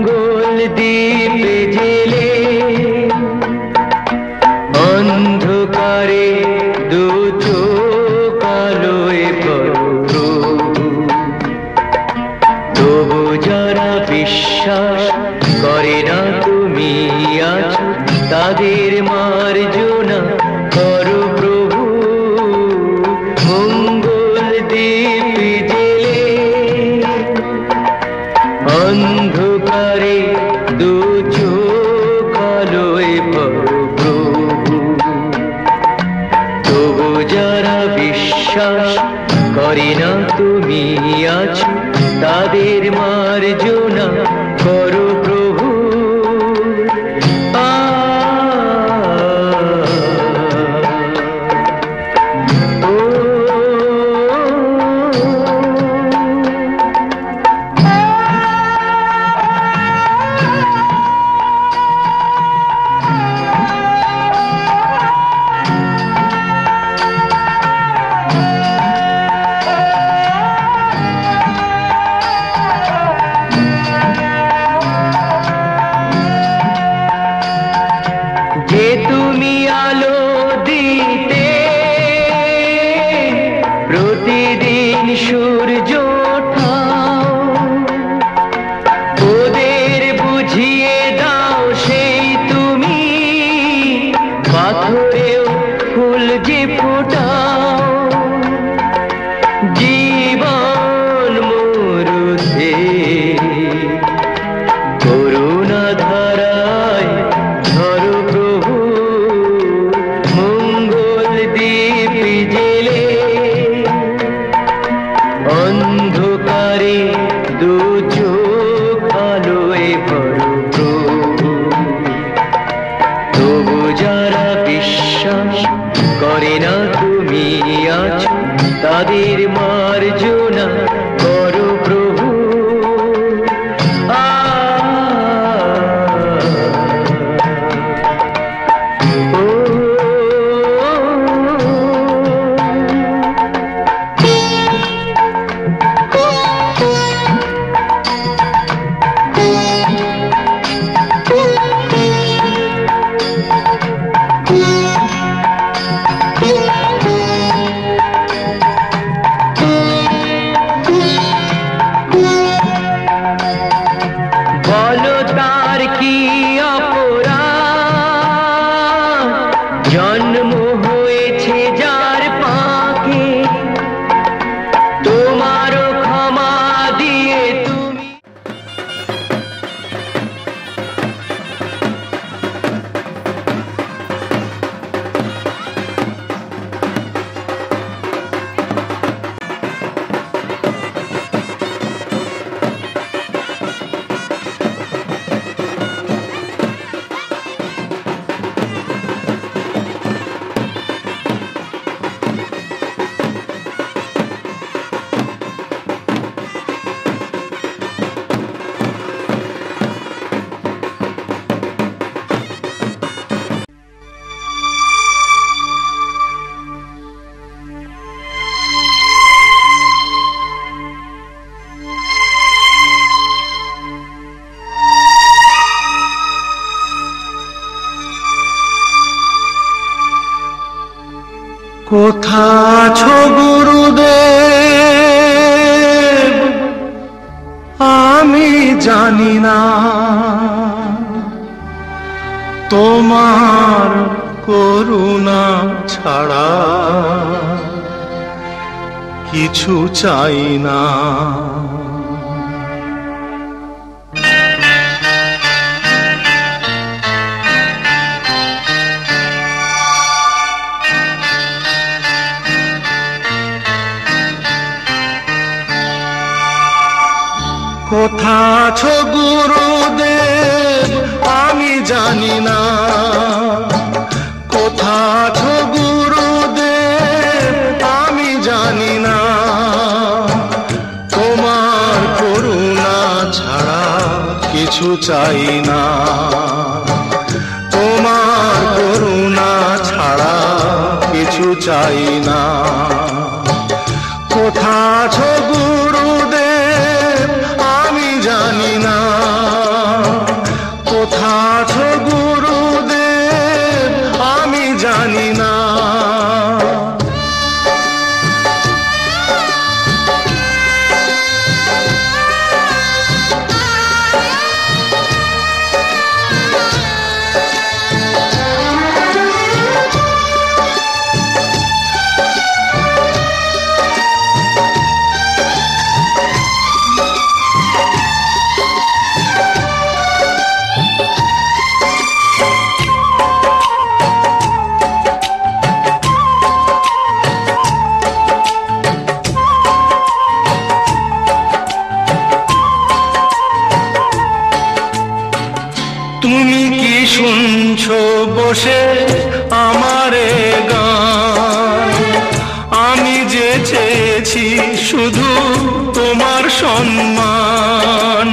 মঙ্গল দ্বীপ জেলে অন্ধকারে দু চোখ আলোয় প্রভু, তবু যারা বিশ্বাস করে না তুমি আছো, তাদের মার্জনা করো প্রভু। মঙ্গল দ্বীপ জেলে অন্ধকারে দু চোখ আলোয় প্রভু, তবু যারা বিশ্বাস করে না তুমি আছো, তাদের মার্জনা করো প্রভু। যে তুমি আলো দিতে প্রতিদিন সূর্য ওঠাও, ওদের বুঝিয়ে দাও সেই তুমি পাথরেও ফুল যে ফোটাও। জীবন মরুতে করুণা ধারায় ধরো প্রভু। মঙ্গল দ্বীপ জেলে অন্ধকারে দু চোখ আলোয় ভরো প্রভু, তবু যারা বিশ্বাস করে না তুমি আছো, তাদের মার্জনা করো প্রভু। বলো তার কি অপরাধ, জন্ম হয়েছে যার পাকে, তোমারও ক্ষমা দিয়ে তুমি। কোথা আছো গুরুদেব আমি জানি না, তোমার করুণা ছাড়া কিছু চাই না। কোথা আছো গুরুদেব আমি জানি না, কোথা আছো গুরুদেব আমি জানি না, তোমার করুণা ছাড়া কিছু চাই না, তোমার করুণা ছাড়া কিছু চাই না। কোথা আছো গুরুদেব আমি জানি না। তুমি কি শুনছো বসে আমারে গান? আমি যে চেয়েছি শুধু তোমার সম্মান।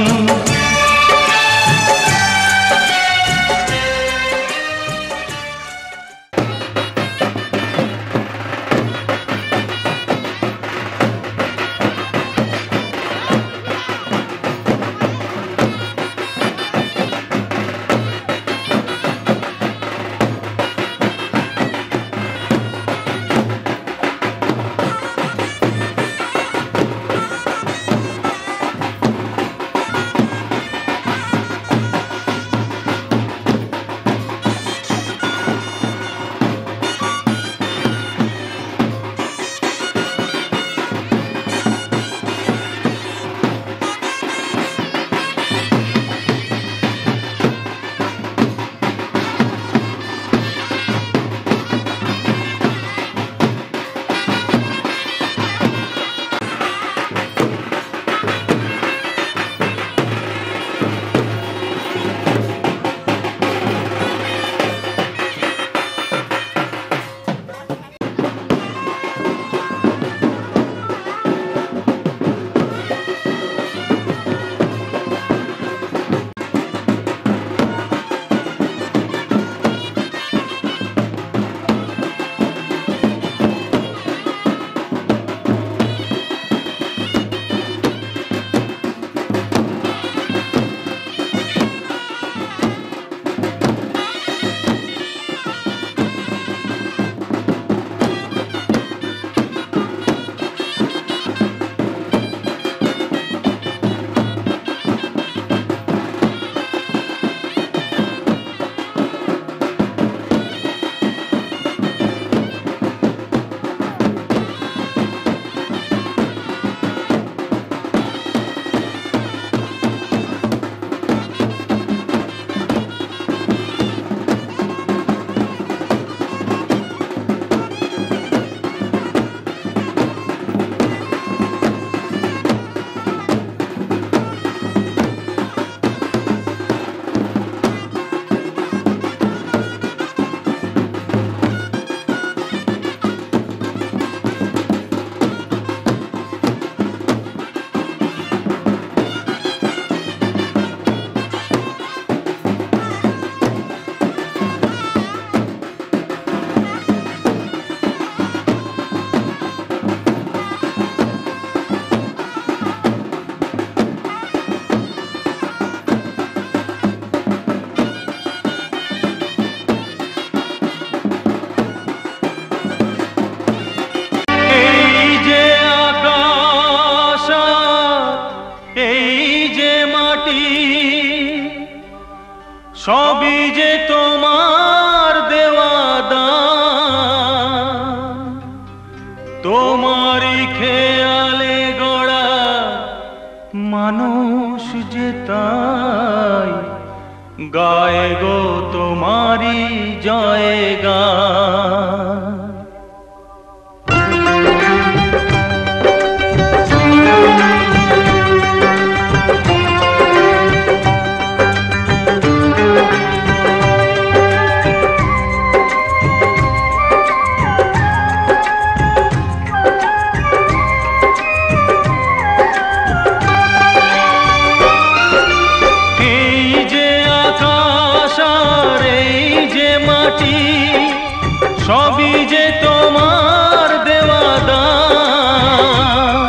সবই যে তোমার দেওয়া দান, তোমারই খেয়ালে গড়া মানুষ যে তাই গায়ে গো তোমারই জয় গান। সবই যে তোমার দেওয়া দান,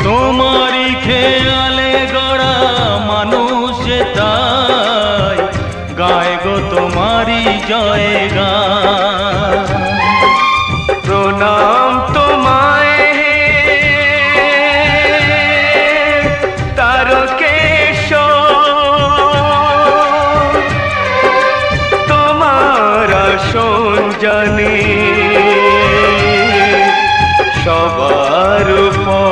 তোমারই খেয়ালে গড়া মানুষ তাই গায় গো তোমারই জয় গান। প্রণাম তোমায় তারকেশ্বর, তোমার আসন জানি সবার উপর।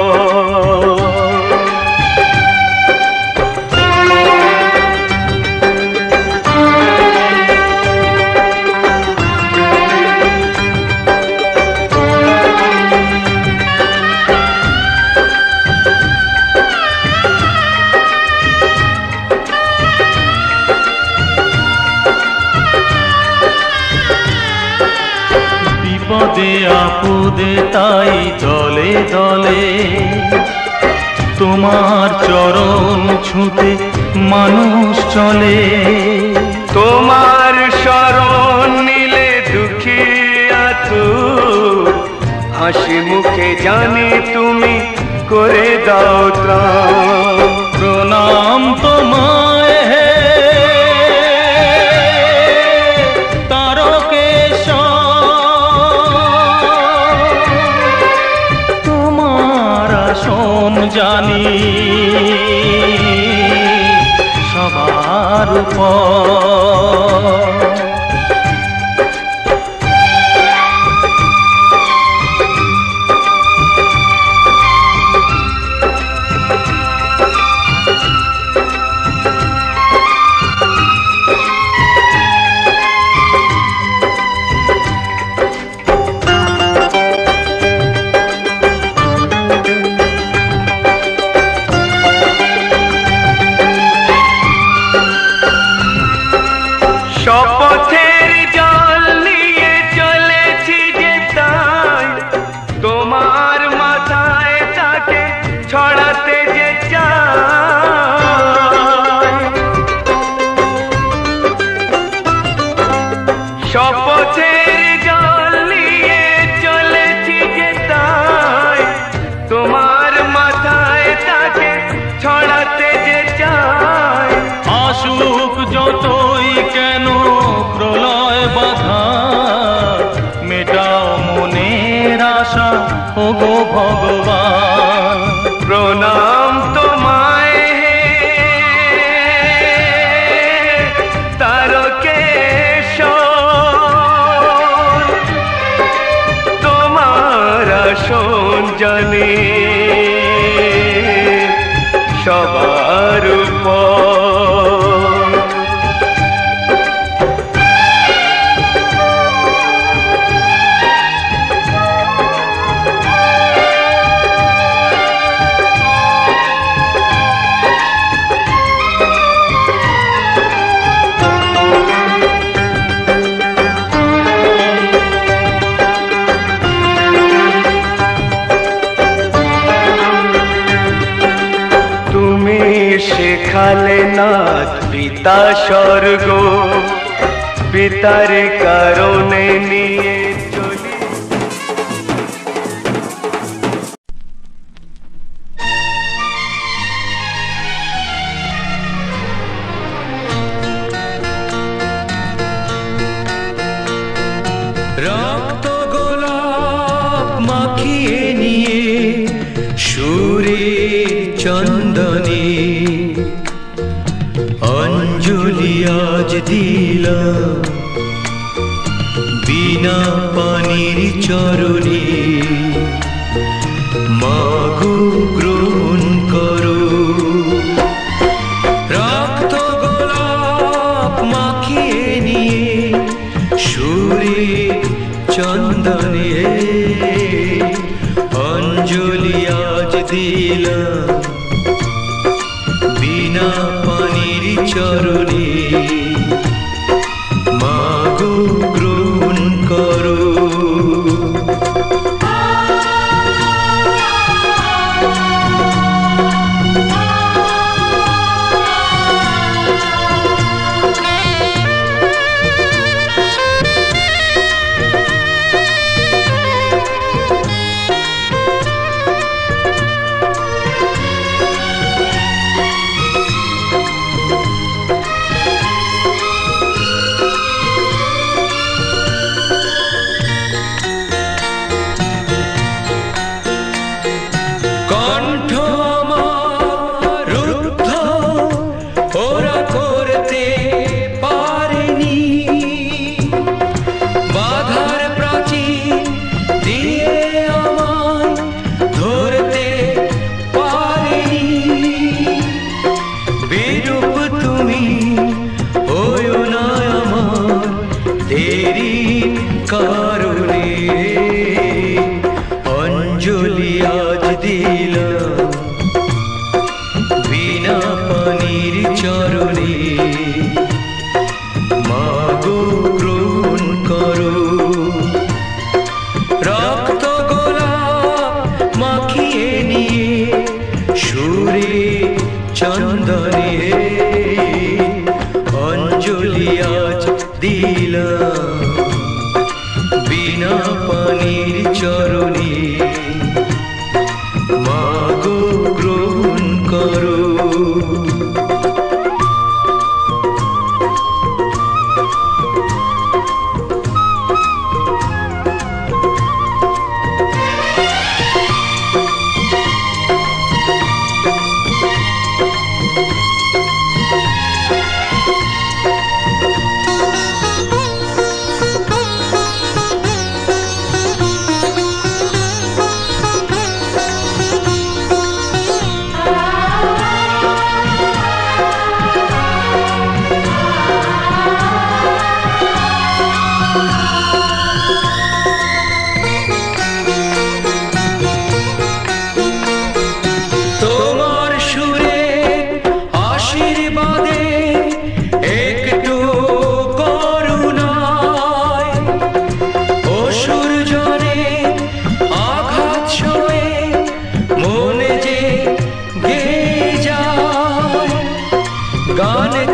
বিপদে আপদে তাই দলে দলে তোমার চরণ ছুঁতে মানুষ চলে। তোমার শরণ নিলে দুঃখী আতুর হাসি মুখে জানি তুমি করে দাও ত্রাণ। প্রণাম তোমায় হে জানি সবার উপর। শপথের জল নিয়ে চলেছি যে তাই তোমার মাথায় তাকে ছড়াতে যে চাই। শপথের জল নিয়ে চলেছি যে তাই তোমার মাথায় তাকে ছড়াতে যে চাই। আসুক যতই কেন প্রলয় বাধা মেটাও মনের আশা ওগো ভগবান। প্রণাম তোমায় হে তারকেশ্বর, তোমার আসন জানি সবার উপর। শেখালে নাথ পিতা স্বর্গ, পিতার কারণে নিয়ে চলি। রক্ত গোলাপ মাখিয়ে নিয়ে সুরে চন্দনে অঞ্জলি আজ দিলাম বিনা পানির চরণে। মাগো গ্রহণ করো রক্ত গোলাপ মাখিয়ে নিয়ে সুরে চন্দনে অঞ্জলি আজ দিলাম বিনা পানির চরণে। মাগো গ্রহণ করো।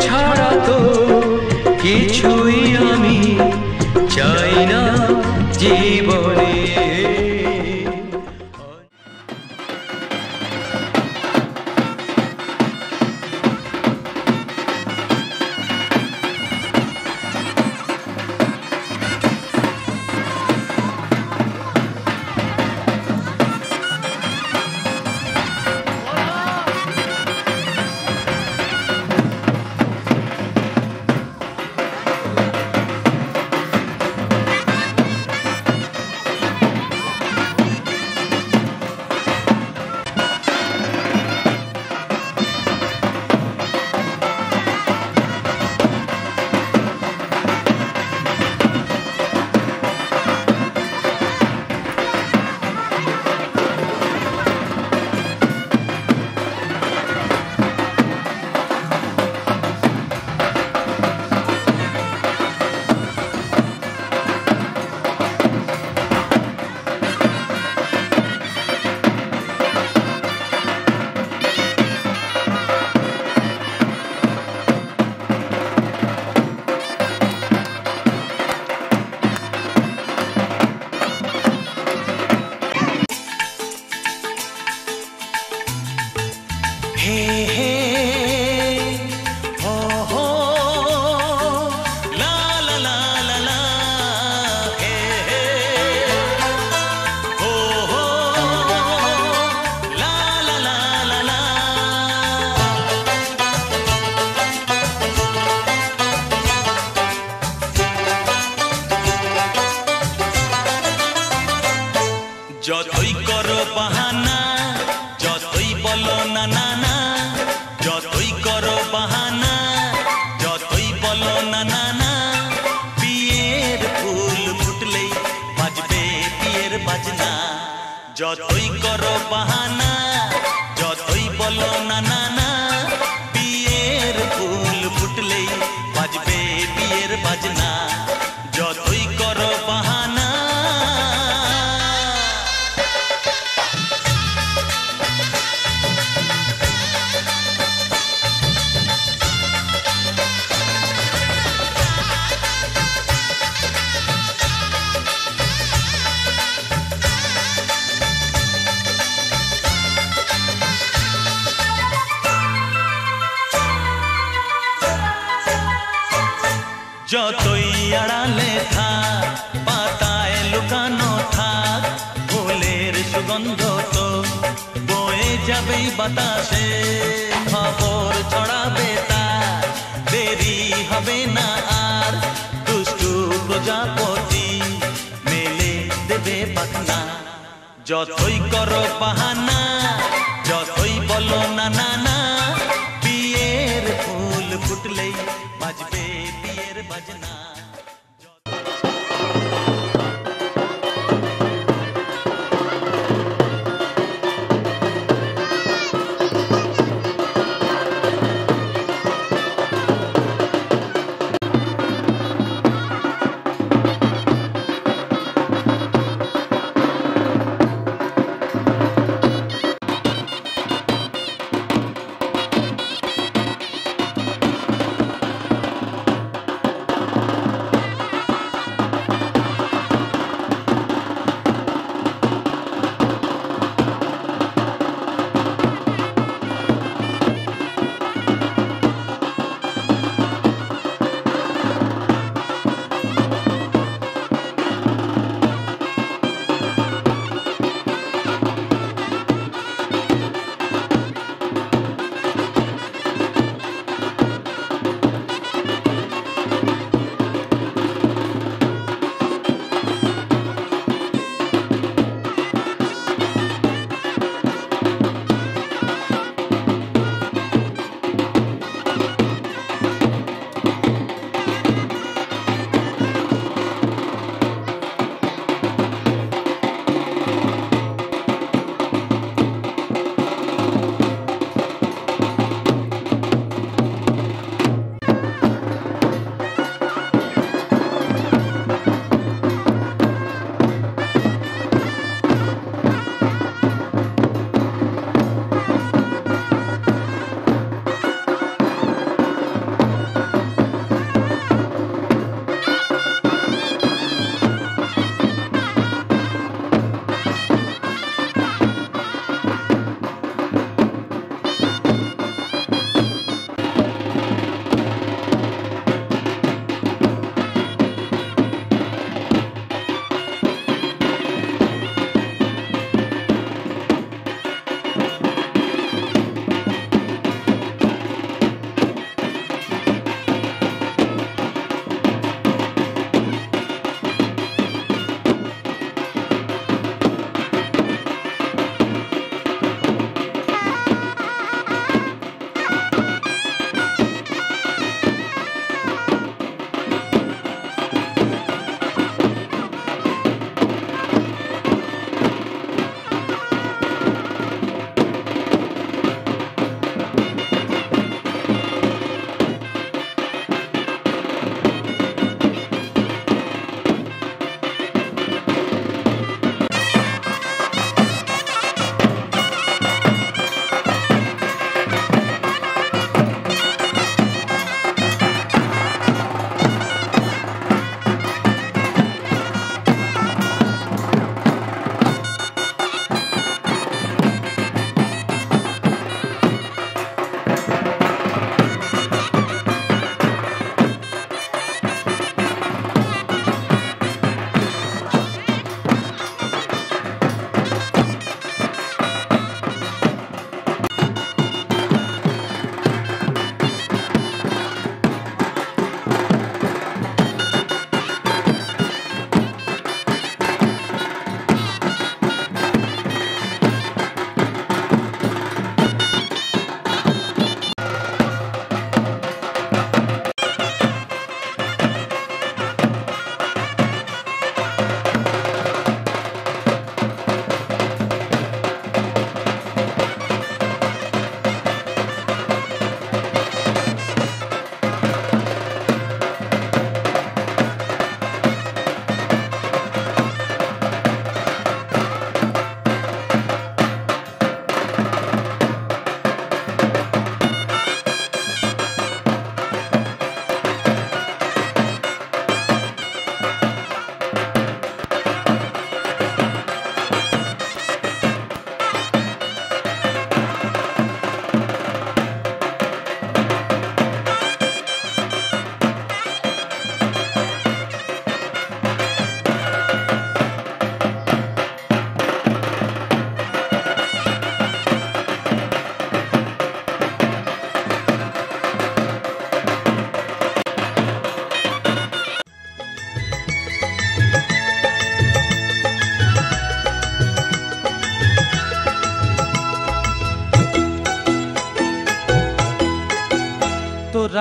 ছাড়া তো কিছুই আমি চাই না জীবনে। যতই করো বাহানা, যতই বলো না না না, যতই করো বাহানা, যতই বলো না না না, বিয়ের ফুল ফুটলেই বাজবে বিয়ের বাজনা। যতই করো বাহানা, যতই বলো না না না, বিয়ের ফুল ফুটলেই বাজবে বিয়ের বাজনা। যতই করো বাহানা। যতই আড়ালে থাক, পাতায় লুকানো থাক, ফুলের সুগন্ধ তো বয়ে যাবেই বাতাসে। খবর ছড়াবে তার, দেরি হবে না আর, দুষ্টু প্রজাপতি মেলে দেবে পাখনা। যতই করো বাহানা, যতই বলো না না না, বিয়ের ফুল ফুটলেই বাজবে বিয়ের বাজনা।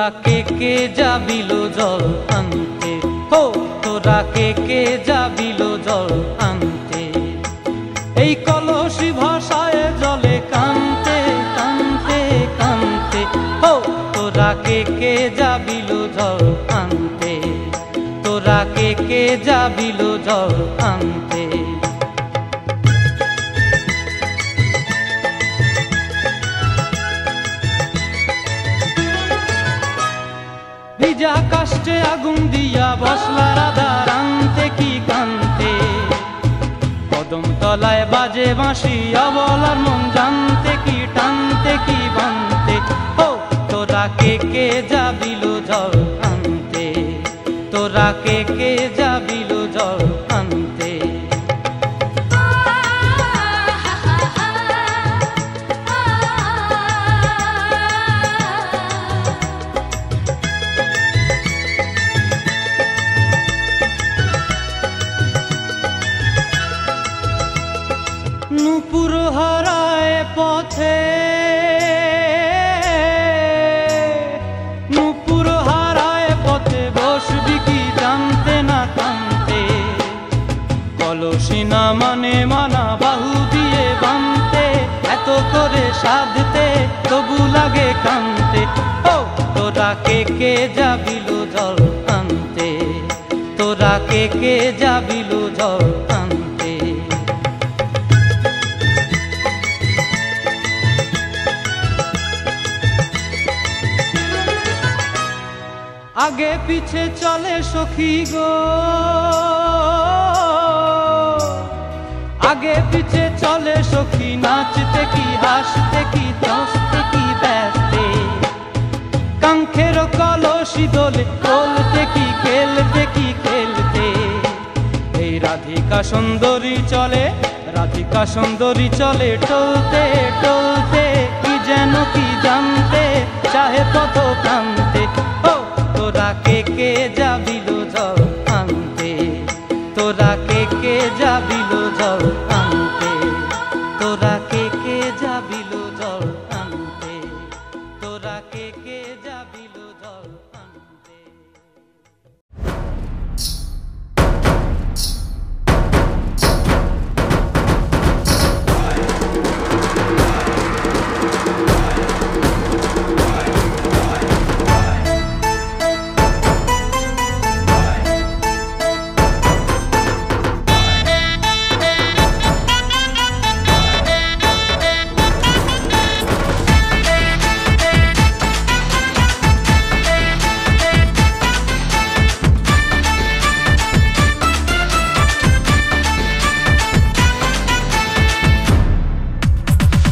তোরা কে যাবিল জল আনতে, হো তোরা কে যাবিল জল আনতে। এই কলসি ভাষায় জলে কানতে কানতে কানতে, হো তোরা কে যাবিল জল আনতে, তোরা কে যাবিল জল আনতে। ভিজা কাষ্টে আগুন দিয়া বসলা রাধার আনতে কি কানতে, কদম তলায় বাজে বাঁশি অবলার মন জানতে কি টানতে কি বানতে, ও তোরা কে যাবিল জল আনতে, তোরা কে যাবিল জল আনতে। নূপুর হারায় পথে, নূপুর হারায় পথে বসবি কি জানতে না কানতে, কলসি না মানে মানা বাহু দিয়ে বানতে, এত করে সাধতে তবু লাগে কানতে, ও তোরা কে যাবিল জল আনতে, তোরা কে যাবিল জল আনতে। আগে পিছে চলে সখী গো, আগে পিছে চলে সখী, নাচতে কি হাসতে কি দোস্তে কি ব্যস্তে, কাঙ্ক্ষের কলসি দোলে বলতে কি খেলতে কি খেলতে। এই রাধিকা সুন্দরী চলে, রাধিকা সুন্দরী চলে টলতে টলতে, কি যেন কি জানতে চাহে পথ প্রান্তে, ও তোরা কে যাবিল জল আনতে, তোরা কে যাবিল জল আনতে, তোরা কে যাবিল জল আনতে, তোরা কে যাবিল জল আনতে।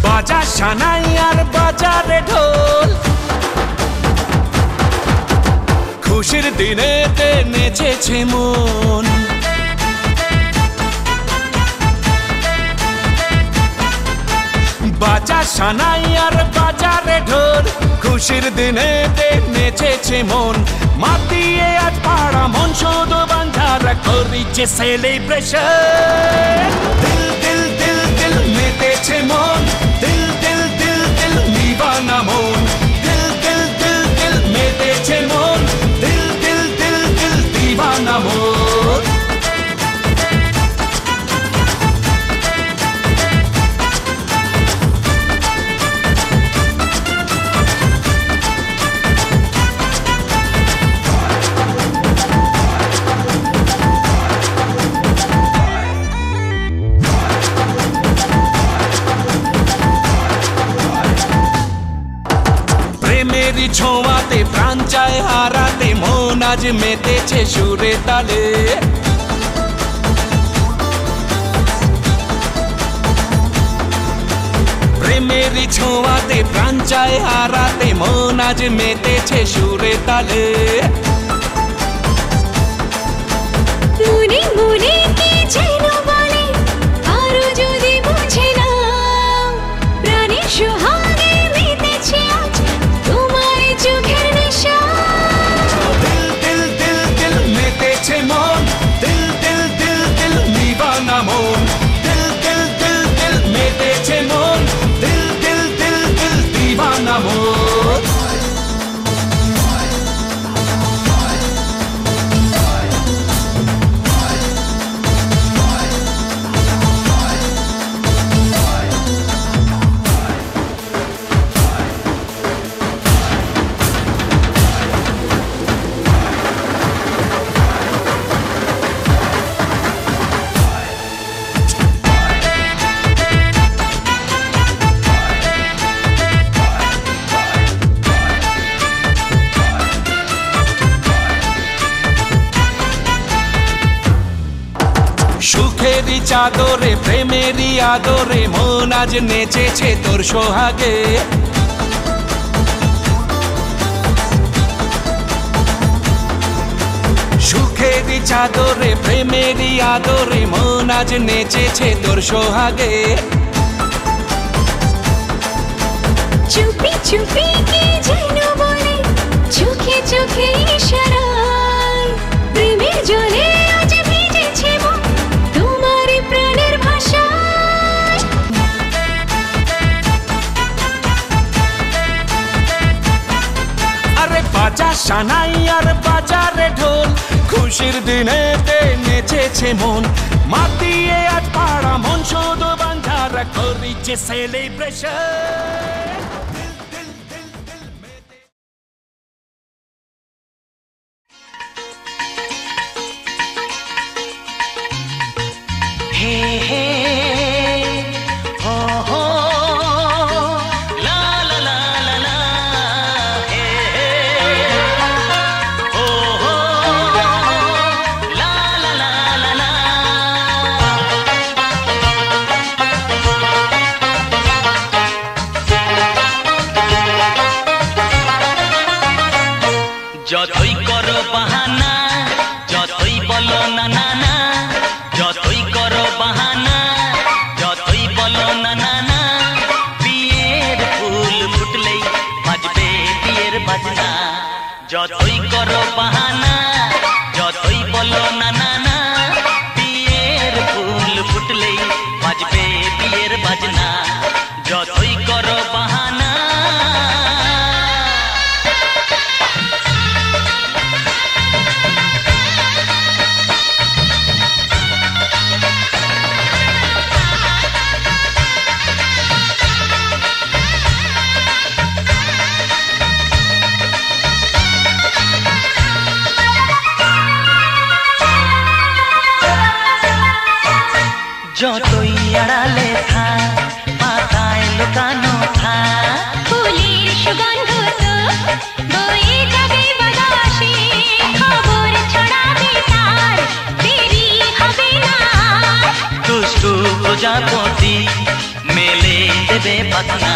বাজা সানাই আর বাজারে ঢোল, খুশির দিনেতে নেচেছে মন। বাজা সানাই আর বাজারে ঢোল, খুশির দিনেতে নেচেছে মন। মাতিয়ে আজ পাড়া মন শুধু বান্ধারা করিছে সেলিব্রেশন। দিল দিল দিল দিল মেতেছে মন, দিল দিল দিল দিল নিবানা মন, দিল দিল দিল দিল মেতেছে মন, দিল দিল দিল দিল দিবানা মন। প্রেমেরই ছোঁয়াতে প্রাণ চায় হারাতে, মন আজ মেতেছে সুরে তালে। প্রেমেরই ছোঁয়াতে প্রাণ চায় হারাতে, মন আজ মেতেছে সুরে তালে। মনে মনে কি যেন বলে, আরো যদি বুঝে না, প্রাণের সোহাগে মেতেছে আজ তোমায় চোখের নেশা। দিল দিল দিল দিল মেতেছে মন, দিল দিল দিল দিল নিবানা মন, দিল দিল দিল দিল মেতেছে মন, দিল দিল দিল দিল দিবানা মন। সুখেরই চাদরে প্রেমেরই আদরে মন আজ নেচেছে তোর সোহাগে। সুখেরই চাদরে প্রেমেরই আদরে মন আজ নেচেছে তোর সোহাগে। চুপি চুপি কি যেন বলে চোখে চোখে ইশারায় প্রেমের জলে আজ ভিজেছে মন তোমার প্রাণের ভাষায়। আরে বাজা সানাই আর বাজারে ঢোল খুশির দিনেতে নেচেছে মন মাতিয়ে আজ পাড়া মন শুধু বাঁধা করিছে সেলিব্রেশন। যতই করো বাহানা যতই বলো না না না, যতই করো বাহানা যতই বলো না না না, বিয়ের ফুল ফুটলেই বাজবে বিয়ের বাজনা। যতই করো বাহানা যতই বলো না না না, বিয়ের ফুল ফুটলেই বাজবে বিয়ের বাজনা। যতই করো বাহানা যতই আড়ালে থাক পাতায় লুকানো থাক, ফুলের সুগন্ধ তো বয়ে যাবে বাতাসে খবর ছড়াবে তার দেরি হবে না। দুষ্টু প্রজাপতি মেলে দেবে পাখনা।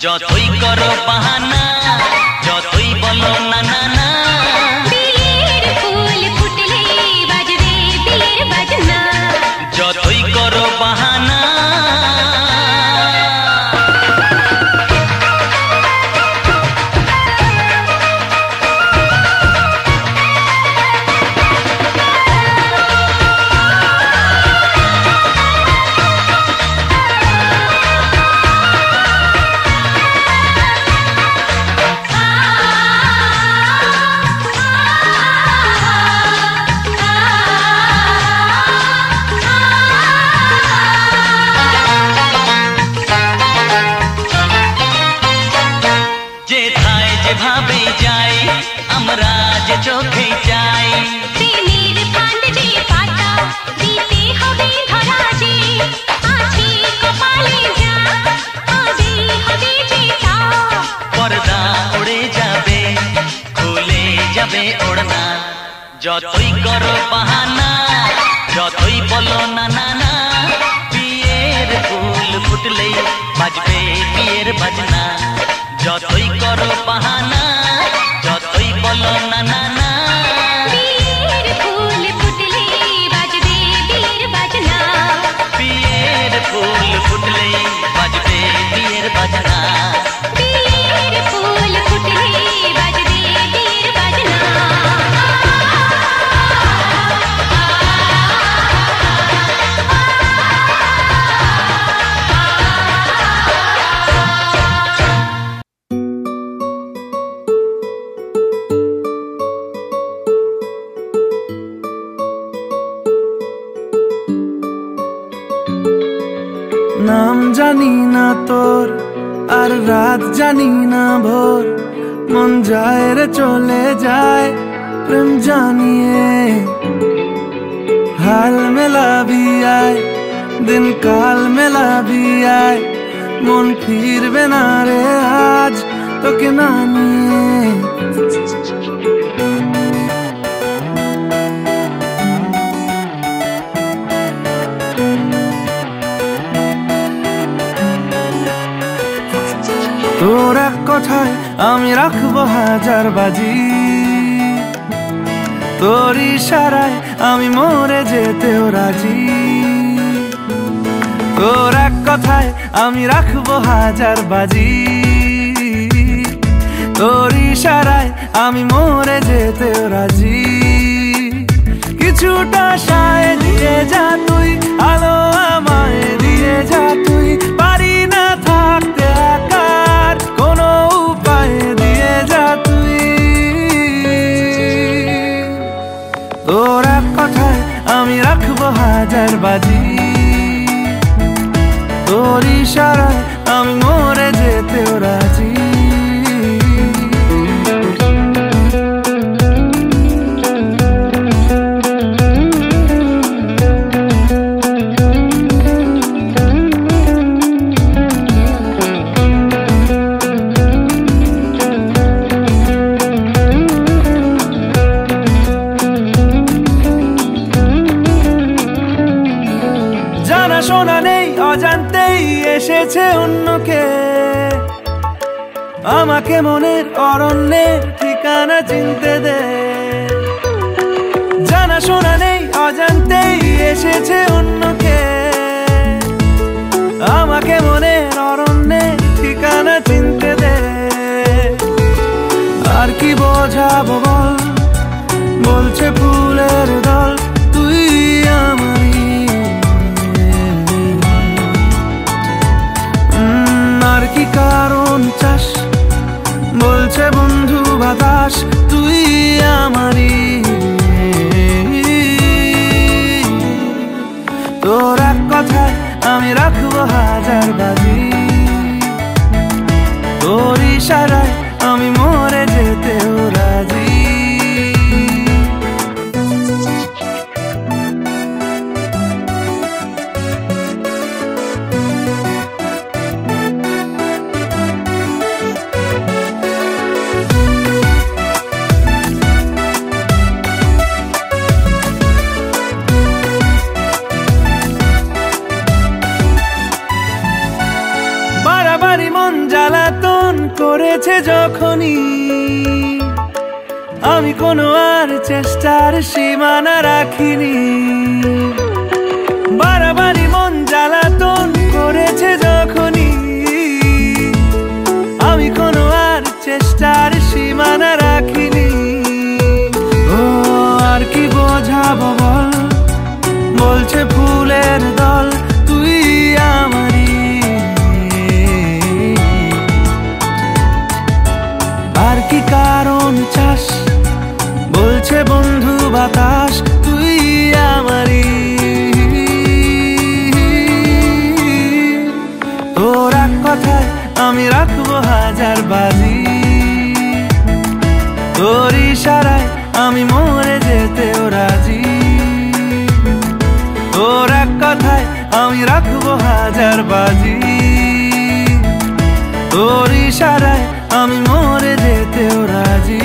যতই করো বাহানা যতই বলো না না না, বিয়ের ফুল ফুটলে বাজবে বিয়ের বাজনা। যতই করো বাহানা যেভাবে যাই আমরা যে চোখে যাই, প্রেমের ফান্ড যে পাতা দিতে হবে ধরা যে আছে কপালে যা হবে হবে যে তা। পর্দা উড়ে যাবে খুলে যাবে ওড়না। যতই করো বাহানা যতই বলো না না না, বিয়ের ফুল ফুটলেই বাজবে বিয়ের বাজনা। যতই করো বাহানা যতই বলো না না না, বিয়ের ফুল ফুটলে বাজবে বিয়ের বাজনা। বিয়ের ফুল ফুটলেই বাজবে বিয়ের বাজনা। বিয়ের ফুল ফুটলে বাজবে বিয়ের বাজনা। নাম জানি না তোর আর রাত জানি না ভোর, মন যায় রে চলে যায় প্রেম জানিয়ে। হাল মেলাবি আয় দিন কাল মেলাবি আয়, মন ফিরবে না রে আজ তোকে না নিয়ে। আমি রাখবো হাজার বাজি, তোর ইশারায় আমি মরে যেতেও রাজি। তোর এক কথায় আমি রাখবো হাজার বাজি, তোর ইশারায় আমি মরে যেতেও রাজি। কিছুটা সায় দিয়ে যা তুই, আলো আমায় দিয়ে যা তুই, পারি না থাকতে একার কোনো উপায় দিয়ে যা তুই। তোর এক কথায় আমি রাখবো হাজার বাজি, তোর ইশারায় আমি মরে যেতেও রাজি। শোনা নেই অজান্তেই এসেছে অন্যকে, আমাকে মনের অরণ্যের ঠিকানা চিনতে দে। জানা শোনা নেই অজান্তেই এসেছে অন্যকে, আমাকে মনের অরণ্যের ঠিকানা চিনতে দে। আর কি বোঝাবো বল, বলছে ফুলের দল তুই আমারই। আর কি কারণ চাস, বলছে বন্ধু বাতাস তুই আমারই। তোর এক কথায় আমি রাখবো হাজার বাজি, তোর ইশারায় আমি মরে যেতেও রাজি। বাড়াবাড়ি মন জ্বালাতন করেছে যখনই, আমি কোনো আর চেষ্টার সীমানা রাখিনি। বাড়াবাড়ি মন জ্বালাতন করেছে যখনই, আমি কোনো আর চেষ্টার সীমানা রাখিনি। ও আর কি বোঝাবো বল, বলছে ফুলের দল তুই আমারই। আর কি কারণ চাস, বলছে বন্ধু বাতাস তুই আমারই। তোর এক কথায় আমি রাখবো হাজার বাজি, তোর ইশারায় আমি মরে যেতেও রাজি। তোর এক কথায় আমি রাখবো হাজার বাজি, তোর ইশারায় আমি মরে যেতেও রাজি।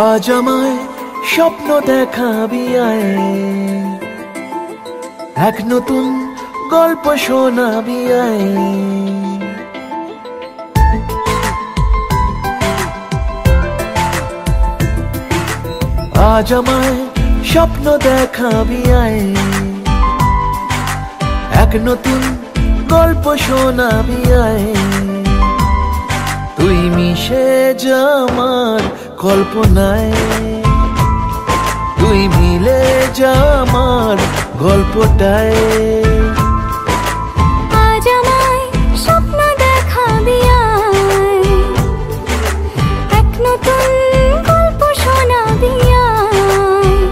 আজ আমায় স্বপ্ন দেখাবি আয়, এক নতুন গল্প শোনাবি আয়। আজ আমায় স্বপ্ন দেখাবি আয়, এক নতুন গল্প শোনাবি আয়। তুই মিশে যা আমার কল্পনায়, তুই মিলে যা আমার গল্পটায়। আজ আমায় স্বপ্ন দেখাবি আয়, এক নতুন গল্প শোনাবি আয়।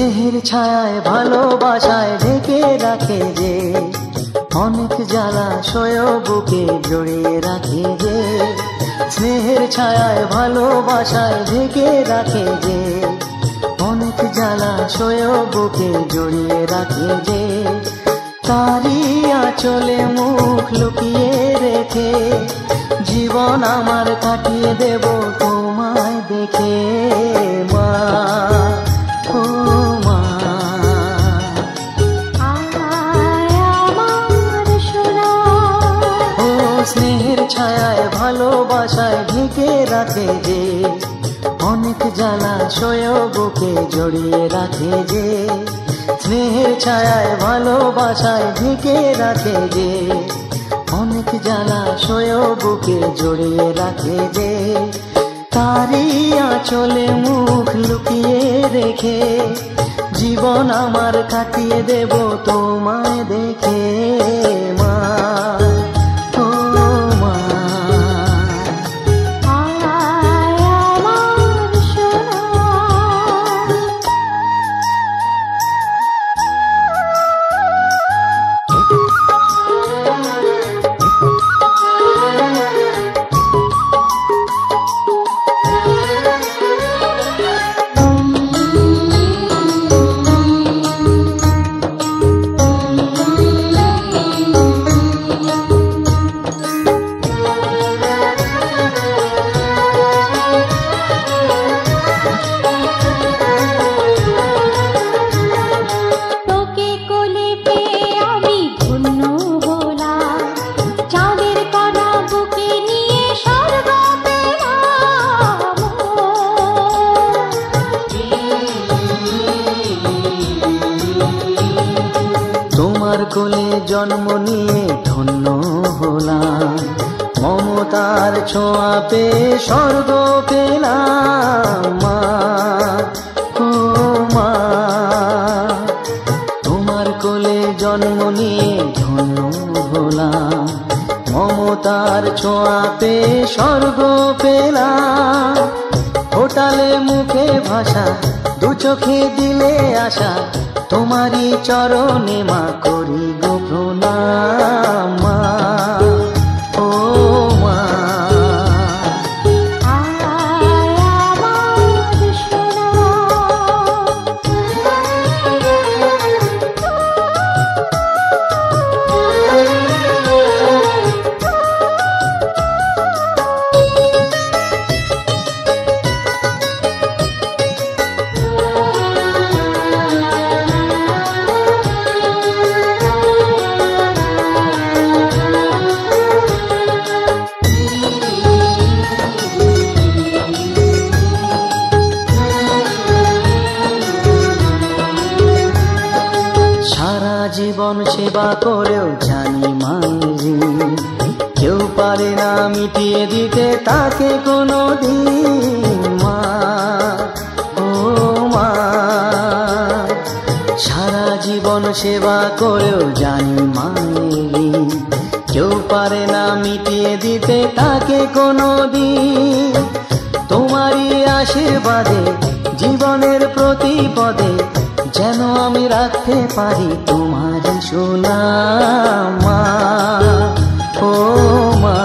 স্নেহের ছায়ায় ভালোবাসায় ঢেকে রাখে যে, অনেক জ্বালাশয় বুকে জড়িয়ে রাখে যে। স্নেহের ছায়ায় ভালোবাসায় ঢেকে রাখে যে, অনেক জ্বালাশয় বুকে জড়িয়ে রাখে যে। তারি আঁচলে মুখ লুকিয়ে রেখে জীবন আমার কাটিয়ে দেব তোমায় দেখে মা, ও মা। ও স্নেহের ছায়ায় ভালোবাসায় ঢেকে রাখে যে, অনেক জ্বালাশয় বুকে জড়িয়ে রাখে যে। স্নেহের ছায়ায় ভালোবাসায় ঢেকে রাখে যে, অনেক জ্বালাশয় বুকে জড়িয়ে রাখে যে। তারি আঁচলে মুখ লুকিয়ে রেখে জীবন আমার কাটিয়ে দেব তোমায় দেখে মা, ও মা। কোলে জন্ম নিয়ে ধন্য হলাম, মমতার ছোঁয়া পেয়ে স্বর্গ পেলাম মা, ও মা। তোমার কোলে জন্ম নিয়ে ধন্য হলাম, মমতার ছোঁয়া পেয়ে স্বর্গ পেলাম। ফোটালে মুখে ভাষা, দু চোখে দিলে আশা, তোমারই চরণে মা করি গো প্রণাম মা, ও মা। জীবন সেবা করেও জানি মাঝি, কেউ পারে না মিটিয়ে দিতে তাকে কোনো দিন মা, ও মা। সারা জীবন সেবা করেও জানি মাঝি, কেউ পারে না মিটিয়ে দিতে তাকে কোনো দিন। তোমারই আশীর্বাদে জীবনের প্রতি পদে যেন আমি রাখতে পারি তোমারই সুনাম মা, ও মা।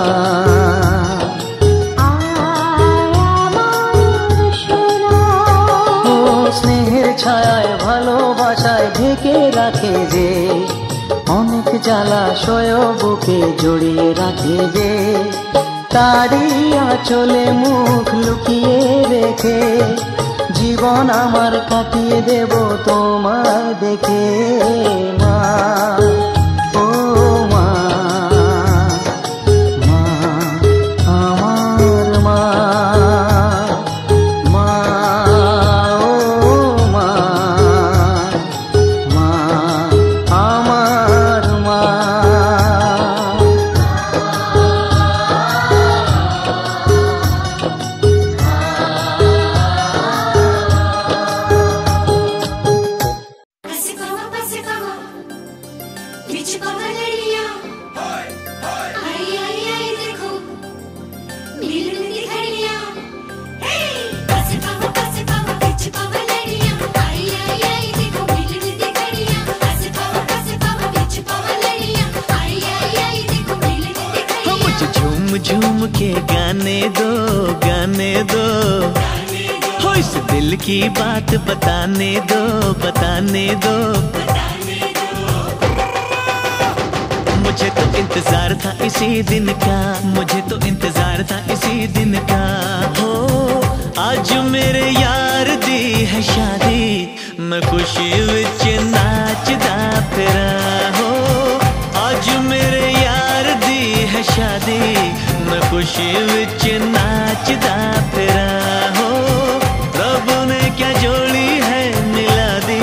ও স্নেহের ছায়ায় ভালোবাসায় ঢেকে রাখে যে, অনেক জ্বালাশয় বুকে জড়িয়ে রাখে যে। তারি আঁচলে মুখ লুকিয়ে রেখে জীবন আমার কাটিয়ে দেব তোমায় দেখে মা, ও মা, মা আমার মা, মা, ও মা, মা আমার মা। Hey! झूम के गाने दो, गाने दो, हो इस दिल की बात बताने दो, बताने दो। मुझे तो इंतजार था इसी दिन का, मुझे तो इंतजार था इसी दिन का। हो आज मेरे यार दी है शादी, मैं खुशी विच नाचदा फिरा। हो आज मेरे यार दी है शादी, मैं खुशी विच नाचदा फिरा। हो रब ने क्या जोड़ी है मिला दी,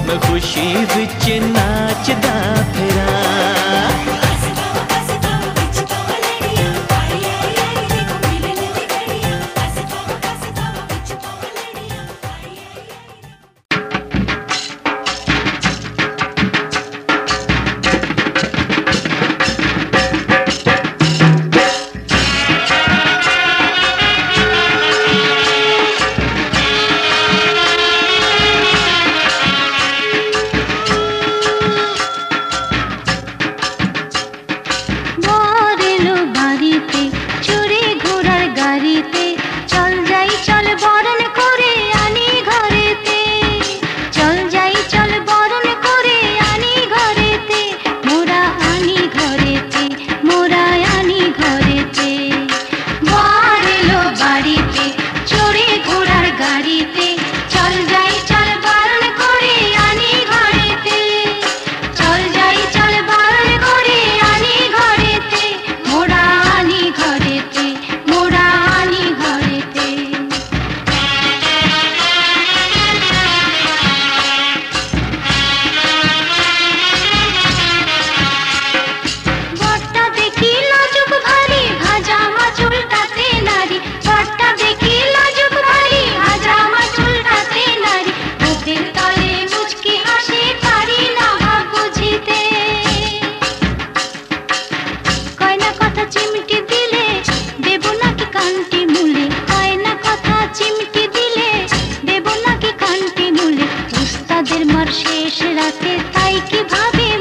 मैं खुशी विच नाचदा फिरा। শেষ রাতে তাই কি ভাবে